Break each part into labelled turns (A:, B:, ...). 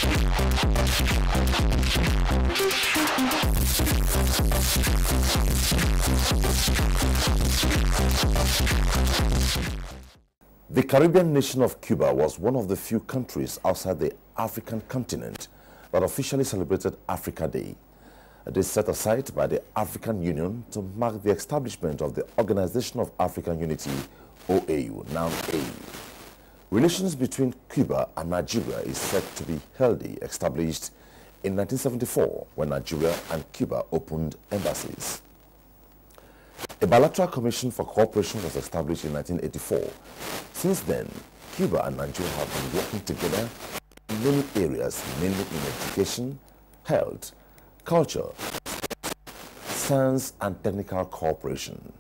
A: The Caribbean nation of Cuba was one of the few countries outside the African continent that officially celebrated Africa Day, a day set aside by the African Union to mark the establishment of the Organization of African Unity, OAU, now AU. Relations between Cuba and Nigeria is said to be healthy, established in 1974 when Nigeria and Cuba opened embassies. A bilateral commission for cooperation was established in 1984. Since then, Cuba and Nigeria have been working together in many areas, mainly in education, health, culture, science and technical cooperation.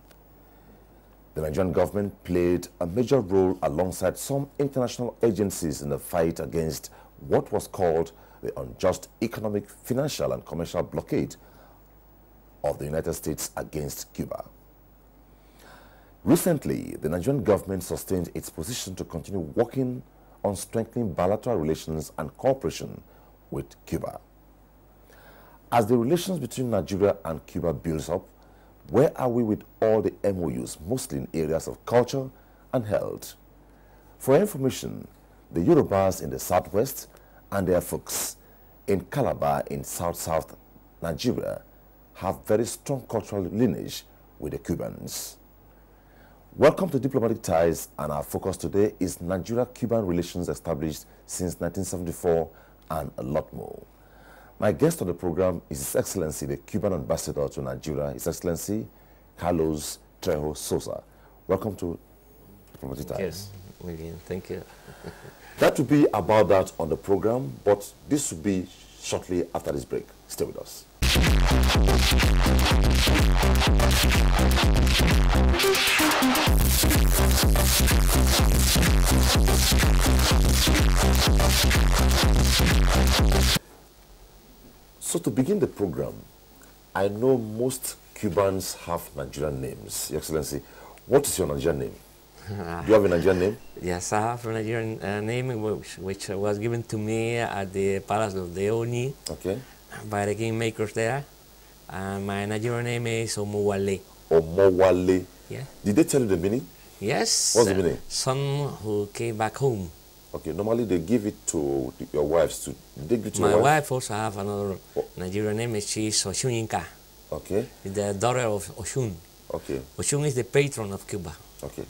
A: The Nigerian government played a major role alongside some international agencies in the fight against what was called the unjust economic, financial and commercial blockade of the United States against Cuba. Recently, the Nigerian government sustained its position to continue working on strengthening bilateral relations and cooperation with Cuba. As the relations between Nigeria and Cuba builds up, where are we with all the MOUs, mostly in areas of culture and health? For information, the Yorubas in the southwest and their folks in Calabar in south-south Nigeria have very strong cultural lineage with the Cubans. Welcome to Diplomatic Ties, and our focus today is Nigeria-Cuban Relations Established since 1974 and a lot more. My guest on the program is His Excellency, the Cuban Ambassador to Nigeria, His Excellency Carlos Trejo Sosa. Welcome to Diplomatic Ties.
B: Yes, William, thank you.
A: That will be about that on the program, but this will be shortly after this break. Stay with us. So to begin the program, I know most Cubans have Nigerian names. Your Excellency, what is your Nigerian name? Do you have a Nigerian name?
B: Yes, I have a Nigerian name which was given to me at the Palace of the Oni by the kingmakers there. My Nigerian name is Omowale.
A: Omowale.
B: Yeah.
A: Did they tell you the meaning?
B: Yes.
A: What's the meaning?
B: Son who came back home.
A: Okay, normally they give it to your wives. They give it to
B: my
A: your
B: wife also have another Nigerian name. She is Oshunyinka.
A: Okay.
B: The daughter of Oshun.
A: Okay.
B: Oshun is the patron of Cuba.
A: Okay.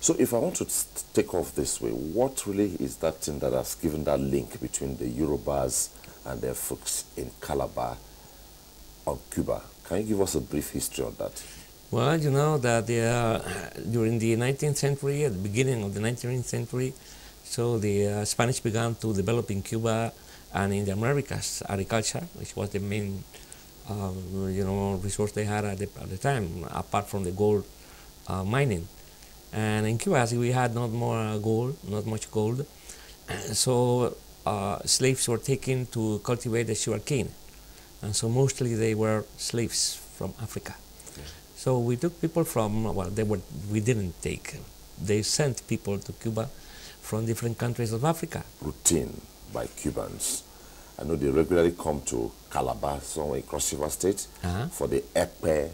A: So if I want to take off this way, what really is that thing that has given that link between the Yorubas and their folks in Calabar on Cuba? Can you give us a brief history on that?
B: Well, you know that during the 19th century, at the beginning of the 19th century, so the Spanish began to develop in Cuba and in the Americas agriculture, which was the main resource they had at the time, apart from the gold mining. And in Cuba, we had not much gold, so slaves were taken to cultivate the sugarcane, and so mostly they were slaves from Africa. Okay. So we took people from, well, we didn't take, they sent people to Cuba from different countries of Africa.
A: Routine by Cubans. I know they regularly come to Calabar, somewhere in Cross River State, for the Epe.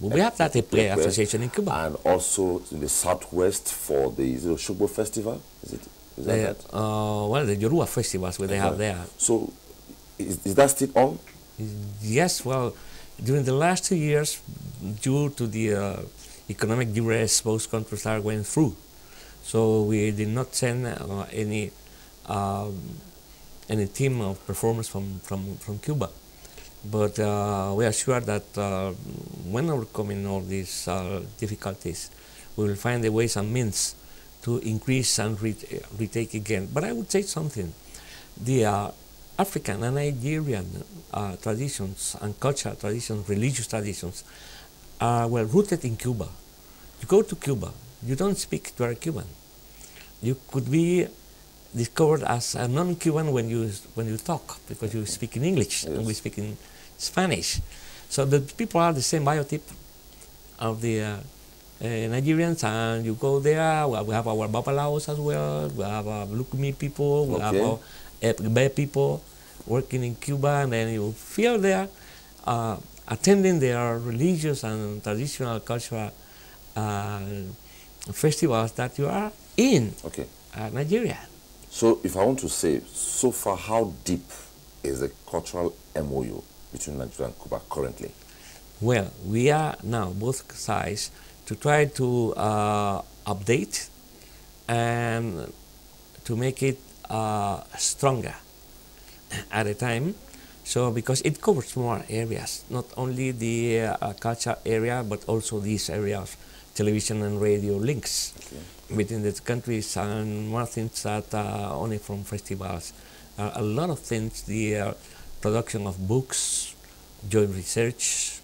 B: We have that Epe association in Cuba.
A: And also in the southwest for the Shogbo Festival. Is that that?
B: Well, the Yoruba festivals they have there.
A: So is that still on?
B: Yes, well, during the last 2 years, due to the economic duress both countries are going through, so we did not send any team of performers from Cuba. But we are sure that when overcoming all these difficulties, we will find the ways and means to increase and retake again. But I would say something. The African and Nigerian traditions and cultural traditions, religious traditions, are well rooted in Cuba. You go to Cuba, you don't speak to a Cuban. You could be discovered as a non-Cuban when you talk, because you speak in English and we speak in Spanish. So the people are the same biotype of the Nigerians, and you go there, we have our Babalaos as well, we have Lukumi people, we have by people working in Cuba, and then you feel there attending their religious and traditional cultural festivals that you are in Nigeria.
A: So if I want to say, so far, how deep is the cultural MOU between Nigeria and Cuba currently?
B: Well, we are now, both sides, to try to update and to make it stronger at a time. So because it covers more areas, not only the culture area, but also these areas, television and radio links between the countries, and more things that only from festivals. A lot of things, the production of books, joint research,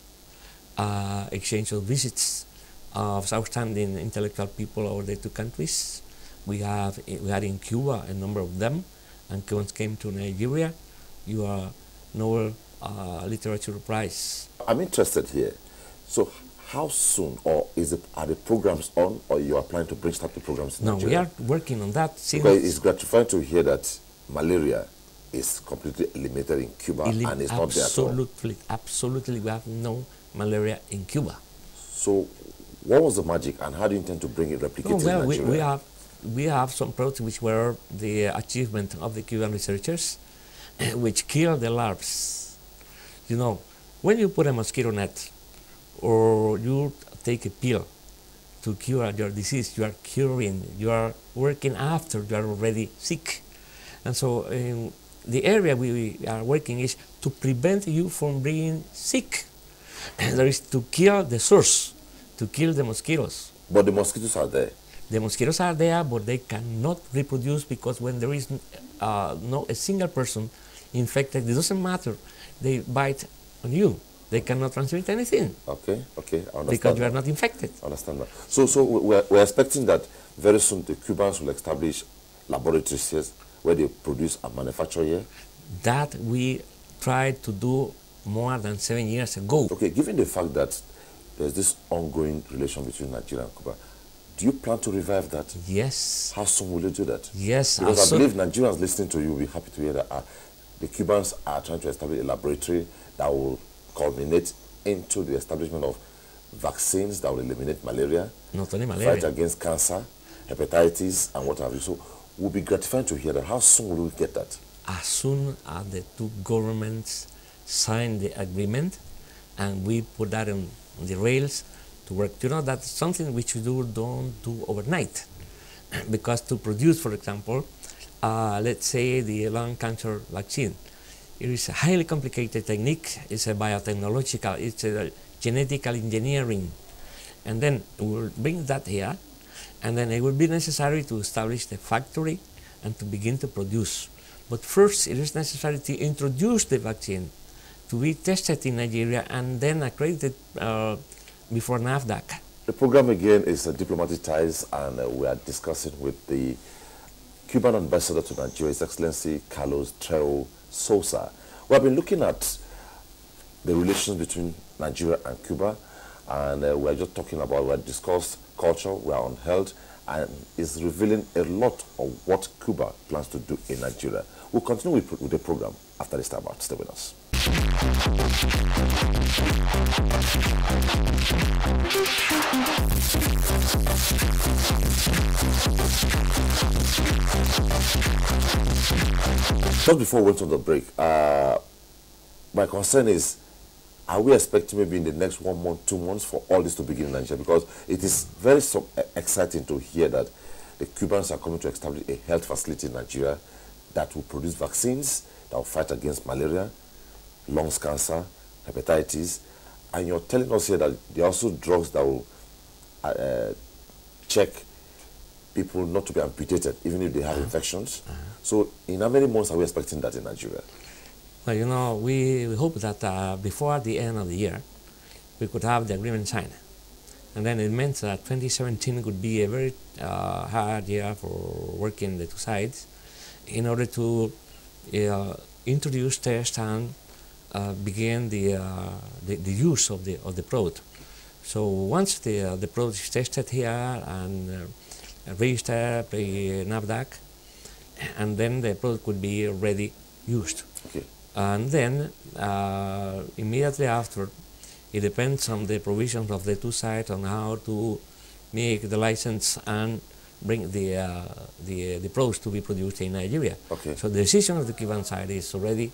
B: exchange of visits of outstanding intellectual people over the two countries. We had in Cuba a number of them, and Cubans came to Nigeria. You are Nobel Literature Prize.
A: I'm interested here. So how soon, or are the programs on, or you are planning to start the programs in Nigeria?
B: No, we are working on that since...
A: Because it's gratifying to hear that malaria is completely eliminated in Cuba and it's not there at all.
B: Absolutely, we have no malaria in Cuba.
A: So what was the magic, and how do you intend to bring it, replicate it in Nigeria?
B: We have some products which were the achievement of the Cuban researchers, which kill the larvae. You know, when you put a mosquito net or you take a pill to cure your disease, you are curing, you are working after you are already sick. And so the area we are working is to prevent you from being sick. There is to kill the source, to kill the mosquitoes.
A: But the mosquitoes are there.
B: The mosquitoes are there, but they cannot reproduce, because when there is no a single person infected, it doesn't matter. They bite on you. They cannot transmit anything.
A: Okay, I understand.
B: Because you are not infected.
A: I understand that. So we're expecting that very soon the Cubans will establish laboratories here where they produce and manufacture here?
B: That we tried to do more than 7 years ago.
A: Okay, given the fact that there's this ongoing relation between Nigeria and Cuba, do you plan to revive that?
B: Yes.
A: How soon will you do that?
B: Yes.
A: Because I believe Nigerians listening to you will be happy to hear that the Cubans are trying to establish a laboratory that will culminate into the establishment of vaccines that will eliminate malaria,
B: not only malaria,
A: fight against cancer, hepatitis, and what have you. So it will be gratifying to hear that. How soon will we get that?
B: As soon as the two governments sign the agreement and we put that on the rails to work. You know, that's something which we don't do overnight. Because to produce, for example, let's say the lung cancer vaccine, it is a highly complicated technique. It's a biotechnological, it's a genetical engineering. And then we'll bring that here, and then it will be necessary to establish the factory and to begin to produce. But first, it is necessary to introduce the vaccine, to be tested in Nigeria, and then accredited before NAFDAC.
A: The program again is Diplomatic Ties, and we are discussing with the Cuban ambassador to Nigeria, His Excellency Carlos Trejo Sousa. We have been looking at the relations between Nigeria and Cuba, and we are just talking about, we have discussed culture, we are on health, and it's revealing a lot of what Cuba plans to do in Nigeria. We'll continue with the program after this time out. Stay with us. Just before we went on the break, my concern is, are we expecting maybe in the next 1 month, 2 months for all this to begin in Nigeria? Because it is very exciting to hear that the Cubans are coming to establish a health facility in Nigeria that will produce vaccines that will fight against malaria, lungs cancer, hepatitis, and you're telling us here that there are also drugs that will check people not to be amputated even if they have infections. So in how many months are we expecting that in Nigeria?
B: Well, you know, we hope that before the end of the year, we could have the agreement signed. And then it meant that 2017 could be a very hard year for working the two sides in order to introduce, test, and begin the use of the product. So once the product is tested here and registered by NAFDAC, and then the product could be already used.
A: Okay.
B: And then immediately after, it depends on the provisions of the two sides on how to make the license and bring the products to be produced in Nigeria.
A: Okay.
B: So the decision of the Cuban side is already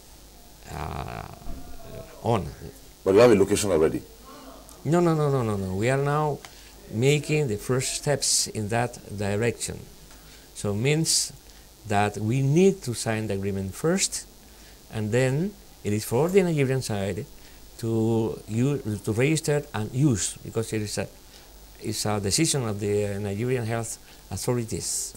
B: on.
A: But you have a location already?
B: No. We are now making the first steps in that direction. So it means that we need to sign the agreement first, and then it is for the Nigerian side to register and use, because it's a decision of the Nigerian health authorities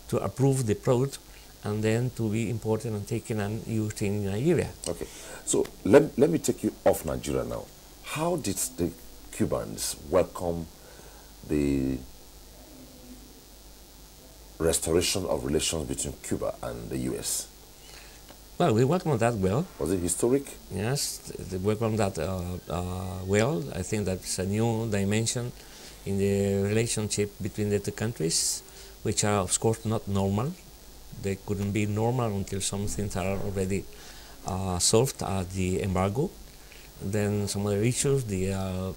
B: to approve the product and then to be imported and taken and used in Nigeria.
A: Okay. So let me take you off Nigeria now. How did the Cubans welcome the restoration of relations between Cuba and the U.S.?
B: Well, we welcome that well.
A: Was it historic?
B: Yes, they welcome that well. I think that's a new dimension in the relationship between the two countries, which are, of course, not normal. They couldn't be normal until some things are already solved at the embargo. Then some other issues, the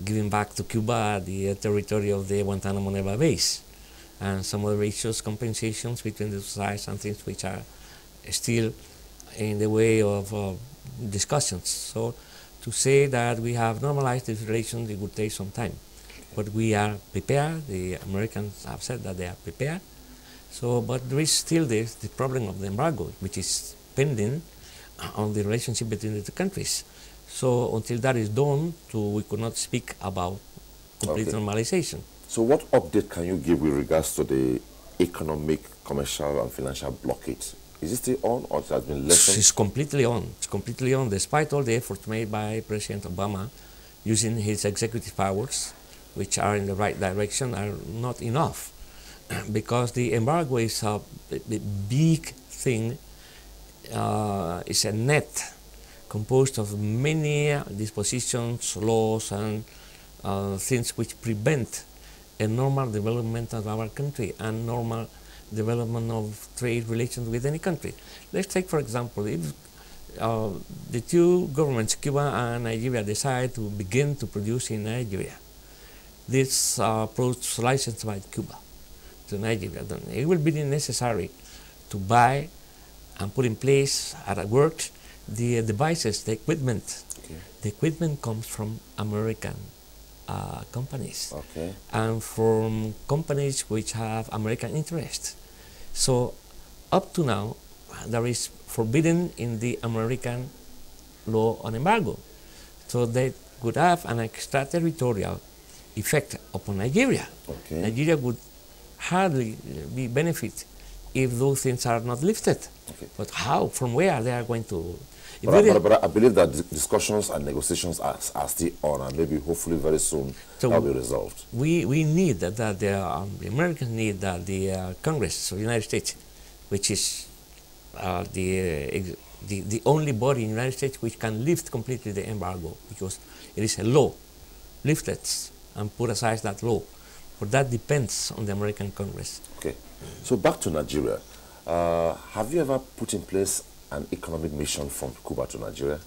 B: giving back to Cuba the territory of the Guantanamo naval base, and some other issues, compensations between the two sides, and things which are still in the way of discussions. So to say that we have normalized this relation, it would take some time. But we are prepared. The Americans have said that they are prepared. So, but there is still the problem of the embargo, which is pending on the relationship between the two countries. So until that is done, we could not speak about complete normalization.
A: So what update can you give with regards to the economic, commercial, and financial blockade? Is it still on, or it has been lessened?
B: It's completely on. It's completely on, despite all the efforts made by President Obama using his executive powers, which are in the right direction, are not enough. Because the embargo is a big thing. It's a net composed of many dispositions, laws, and things which prevent a normal development of our country and normal development of trade relations with any country. Let's take, for example, if the two governments, Cuba and Nigeria, decide to begin to produce in Nigeria, this products licensed by Cuba to Nigeria, then it will be necessary to buy and put in place at work the devices, the equipment. The equipment comes from American companies and from companies which have American interests. So up to now, there is forbidden in the American law on embargo. So they could have an extraterritorial effect upon Nigeria. Nigeria would hardly be benefit if those things are not lifted. But how, from where they are going to...
A: But I believe that discussions and negotiations are still on, and maybe hopefully very soon so they'll be resolved.
B: We need that the Americans need that the Congress of the United States, which is the only body in the United States which can lift completely the embargo, because it is a law, lift it and put aside that law. But that depends on the American Congress.
A: Okay. So back to Nigeria. Have you ever put in place an economic mission from Cuba to Nigeria?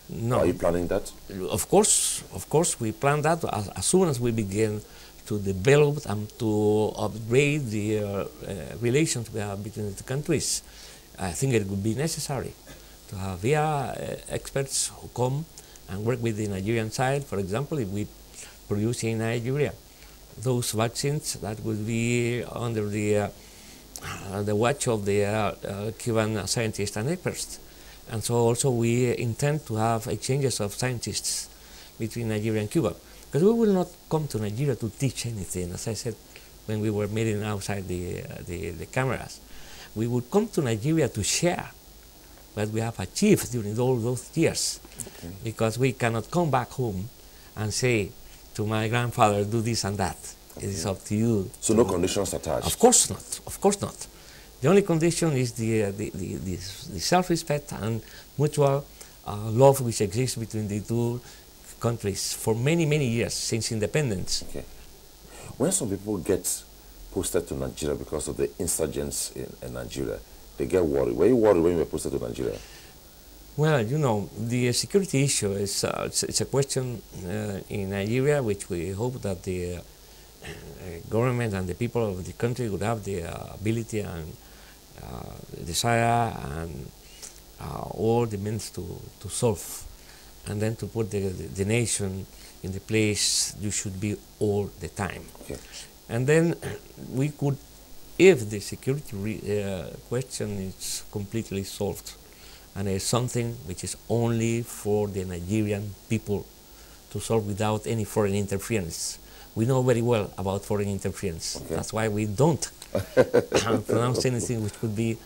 B: No.
A: Are you planning that?
B: Of course, we plan that as soon as we begin to develop and to upgrade the relations we have between the countries. I think it would be necessary to have experts who come and work with the Nigerian side. For example, if we produce in Nigeria those vaccines, that would be under the watch of the Cuban scientists and experts. And so also we intend to have exchanges of scientists between Nigeria and Cuba. Because we will not come to Nigeria to teach anything, as I said when we were meeting outside the cameras. We would come to Nigeria to share what we have achieved during all those years. Because we cannot come back home and say to my grandfather, do this and that. It is up to you.
A: So no conditions attached?
B: Of course not. Of course not. The only condition is the self-respect and mutual love which exists between the two countries for many, many years since independence.
A: When some people get posted to Nigeria because of the insurgents in Nigeria, they get worried. Were you worried when you were posted to Nigeria?
B: Well, you know, the security issue is it's a question in Nigeria, which we hope that the government and the people of the country would have the ability and desire and all the means to solve, and then to put the nation in the place you should be all the time.
A: Okay.
B: And then we could, if the security question is completely solved, and it's something which is only for the Nigerian people to solve without any foreign interference. We know very well about foreign interference. Okay. That's why we don't pronounce anything which could be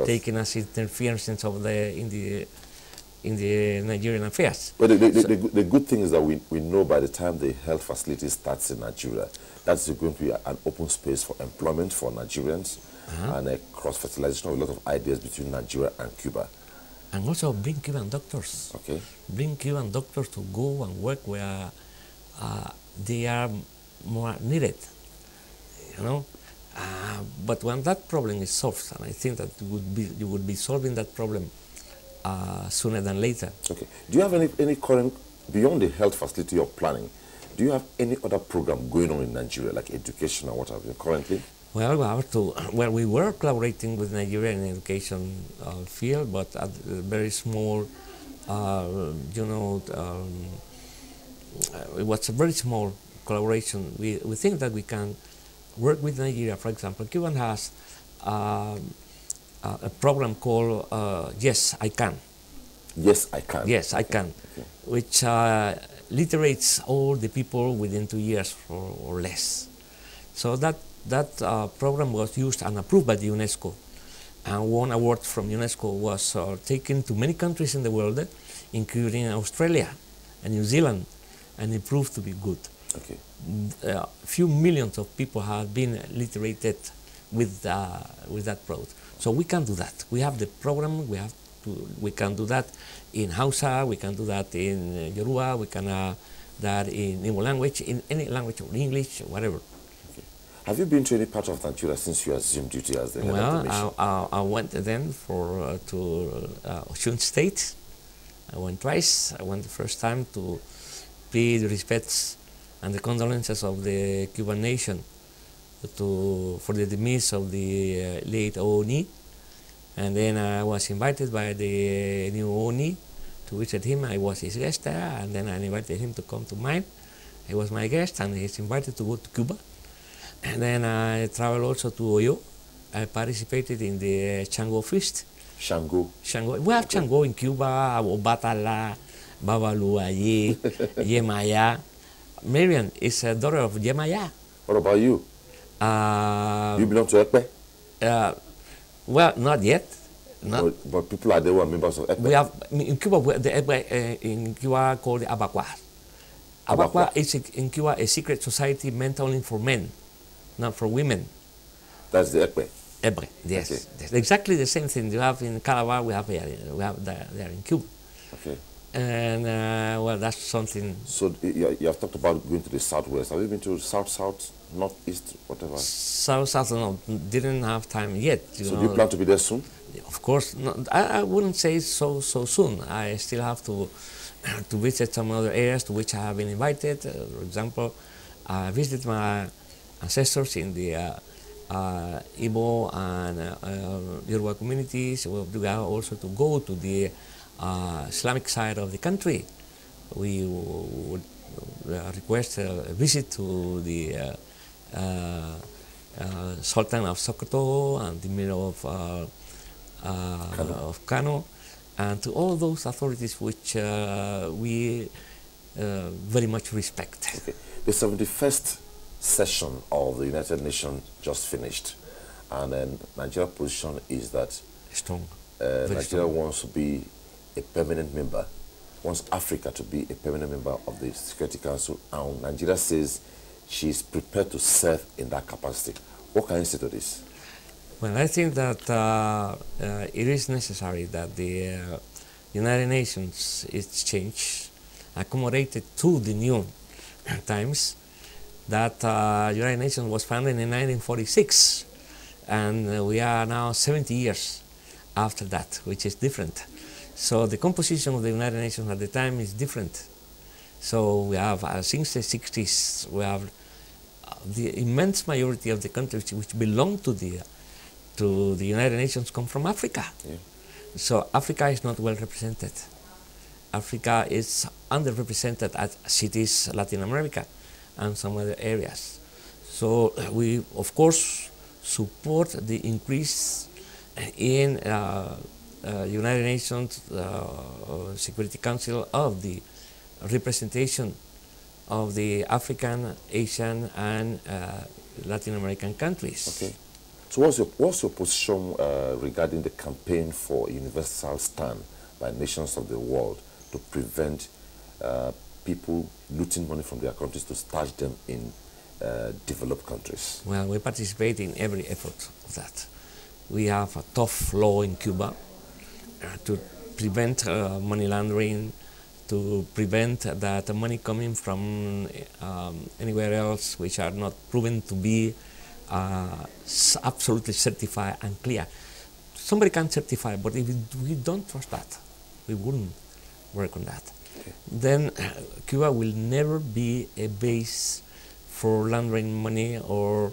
B: taken as interference of in the Nigerian affairs.
A: But the good thing is that we know by the time the health facility starts in Nigeria, that's going to be an open space for employment for Nigerians and a cross-fertilization of a lot of ideas between Nigeria and Cuba.
B: And also bring Cuban doctors.
A: Okay.
B: Bring Cuban doctors to go and work where they are more needed, you know. But when that problem is solved, and I think that you would be solving that problem sooner than later. Okay.
A: Do you have any current, beyond the health facility you're planning, do you have any other program going on in Nigeria, like education or what have you, currently?
B: Well, we were collaborating with Nigeria in the education field, but at a very small, you know, it was a very small collaboration. We think that we can work with Nigeria. For example, Cuba has a program called Yes, I Can.
A: Yes, I Can.
B: Yes, I Can, okay. Which literates all the people within 2 years or less. So that program was used and approved by the UNESCO, and one award from UNESCO was taken to many countries in the world, including Australia and New Zealand, and it proved to be good.
A: Okay.
B: A few millions of people have been literated with that product. So we can do that. We have the program. We can do that in Hausa. We can do that in Yoruba. We can do that in Igbo language, in any language, or English, whatever.
A: Okay. Have you been to any part of Nigeria since you assumed duty as the head of the mission?
B: I went then to Osun State. I went twice. I went the first time to pay the respects and the condolences of the Cuban nation for the demise of the late Oni. And then I was invited by the new Oni to visit him. I was his guest there, and then I invited him to come to mine. He was my guest, and he's invited to go to Cuba. And then I traveled also to Oyo. I participated in the Chango Feast.
A: Shango?
B: Shango. We have Chango in Cuba, Obatala, Babalu, Aye, Yemaya. Marian is a daughter of Yemaya.
A: What about you? You belong to Ekpe?
B: Well, not yet.
A: But people are there who are members of Ekpe?
B: We have, in Cuba, the Ekpe in Cuba called the Abakwa. Abakwa is in Cuba a secret society meant only for men, not for women.
A: That's the Ekpe?
B: Ekpe, yes. Okay. Exactly the same thing you have in Calabar, we have there in Cuba.
A: Okay.
B: And well, that's something.
A: So you have talked about going to the southwest. Have you been to south, northeast, whatever?
B: South, no, didn't have time yet.
A: So do you plan to be there soon?
B: Of course, no, I wouldn't say so soon. I still have to visit some other areas to which I have been invited. For example, I visited my ancestors in the Igbo and Yoruba communities. We have also to go to the Islamic side of the country. We would request a visit to the Sultan of Sokoto and the Emir of Kano, and to all those authorities which we very much respect.
A: Okay. The 71st session of the United Nations just finished, and then Nigeria's position is that
B: strong.
A: Nigeria wants to be a permanent member, wants Africa to be a permanent member of the Security Council, and Nigeria says she is prepared to serve in that capacity. What can you say to this?
B: Well, I think that it is necessary that the United Nations is changed, accommodated to the new times, that United Nations was founded in 1946, and we are now 70 years after that, which is different. So the composition of the United Nations at the time is different. So we have, since the 60s, we have the immense majority of the countries which belong to the United Nations come from Africa.
A: Yeah.
B: So Africa is not well represented. Africa is underrepresented as cities, Latin America, and some other areas. So we, of course, support the increase in United Nations Security Council of the representation of the African, Asian, and Latin American countries.
A: Okay. So what's your position regarding the campaign for a universal stand by nations of the world to prevent people looting money from their countries to stash them in developed countries?
B: Well, we participate in every effort of that. We have a tough law in Cuba to prevent money laundering, to prevent that money coming from anywhere else which are not proven to be absolutely certified and clear. Somebody can certify, but if we don't trust that, we wouldn't work on that.
A: Okay.
B: Then Cuba will never be a base for laundering money or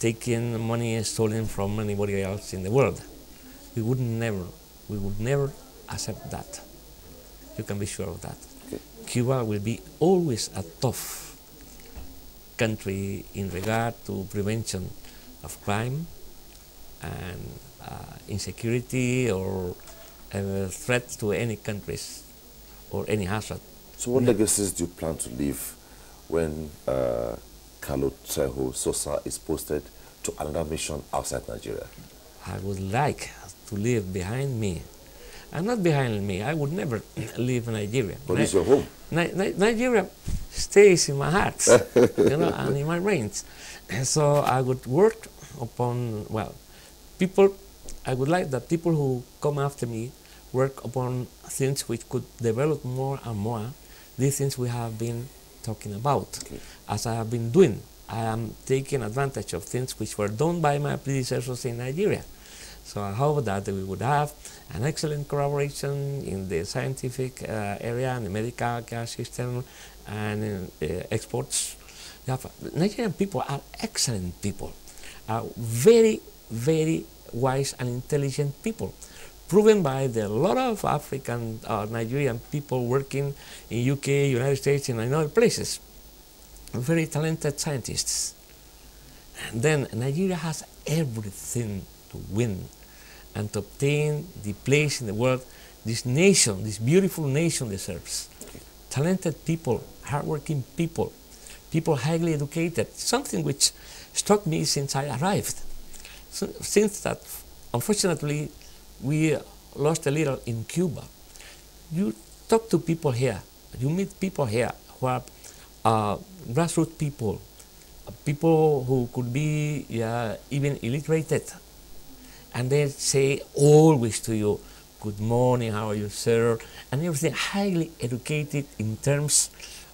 B: taking money stolen from anybody else in the world. We would never accept that. You can be sure of that.
A: Okay.
B: Cuba will be always a tough country in regard to prevention of crime and insecurity or threat to any countries or any hazard.
A: So what legacies do you plan to leave when Carlo Trejo Sosa is posted to another mission outside Nigeria?
B: I would like to leave behind me, and not behind me, I would never leave Nigeria.
A: But it's your home.
B: Nigeria stays in my heart, you know, and in my brains. So I would work upon, well, people, I would like that people who come after me work upon things which could develop more and more these things we have been talking about.
A: Okay.
B: As I have been doing, I am taking advantage of things which were done by my predecessors in Nigeria. So I hope that we would have an excellent collaboration in the scientific area and the medical care system and exports. Nigerian people are excellent people, are very, very wise and intelligent people, proven by the lot of African Nigerian people working in UK, United States, and in other places. Very talented scientists. And then Nigeria has everything to win and to obtain the place in the world this nation, this beautiful nation deserves. Talented people, hardworking people, people highly educated, something which struck me since I arrived. So, since that, unfortunately, we lost a little in Cuba. You talk to people here, you meet people here who are grassroots people, people who could be even illiterated, and they say always to you, good morning, how are you, sir, and everything, highly educated in terms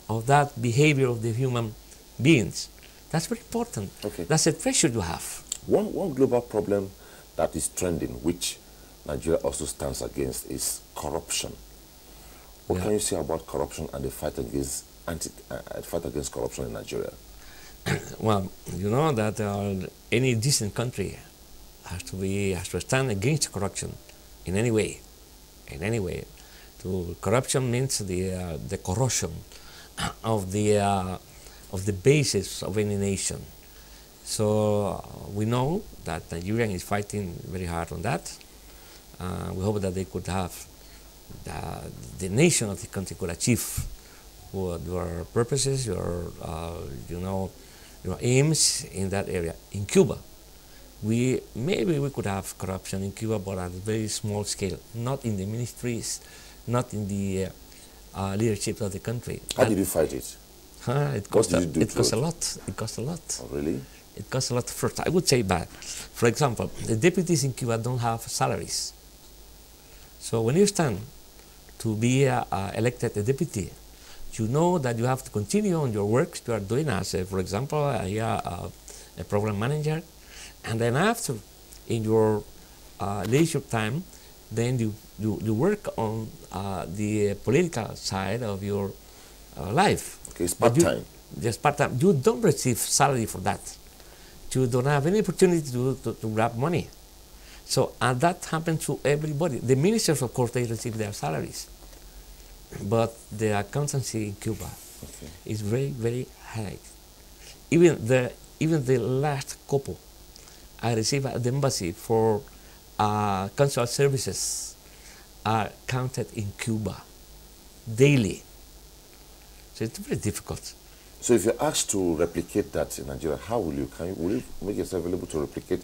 B: of that behavior of the human beings. That's very important.
A: Okay.
B: That's a treasure you have.
A: One global problem that is trending, which Nigeria also stands against, is corruption. What can you say about corruption and the fight against corruption in Nigeria?
B: Well, you know that any decent country has to stand against corruption in any way. In any way, corruption means the corrosion of the basis of any nation. So we know that Nigeria is fighting very hard on that. We hope that they could have the nation of the country could achieve your purposes, your aims in that area. In Cuba, maybe we could have corruption in Cuba, but at a very small scale, not in the ministries, not in the leadership of the country.
A: How did you fight it?
B: It cost a lot. It cost a lot.
A: Oh, really?
B: It costs a lot. First, I would say that, for example, the deputies in Cuba don't have salaries. So when you stand to be elected a deputy, you know that you have to continue on your work you are doing as, for example, a program manager, and then after, in your leisure time, then you work on the political side of your life.
A: Okay, it's part-time.
B: Just part-time. You don't receive salary for that. You don't have any opportunity to grab money. So, and that happens to everybody. The ministers, of course, they receive their salaries. But the accountancy in Cuba is very, very high. Even the last couple I received at the embassy for consular services are counted in Cuba daily. So it's very difficult.
A: So if you're asked to replicate that in Nigeria, how will you? Will you make yourself available to replicate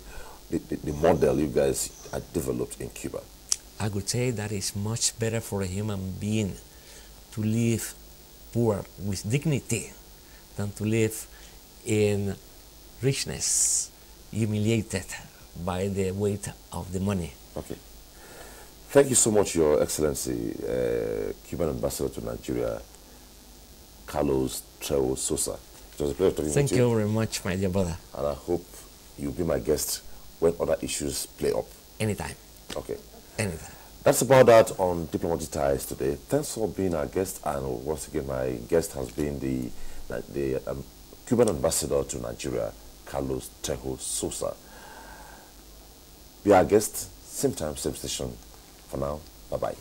A: the model you guys had developed in Cuba?
B: I would say that it's much better for a human being to live poor with dignity than to live in richness, humiliated by the weight of the money.
A: Okay. Thank you so much, Your Excellency, Cuban Ambassador to Nigeria, Carlos Trejo Sosa. It was a pleasure talking
B: Thank
A: with you.
B: you very much, my dear brother.
A: And I hope you'll be my guest when other issues play up.
B: Anytime.
A: Okay.
B: Anytime.
A: That's about that on Diplomatic Ties today. Thanks for being our guest. And once again, my guest has been the Cuban Ambassador to Nigeria, Carlos Trejo Sosa. Be our guest, same time, same station. For now, bye-bye.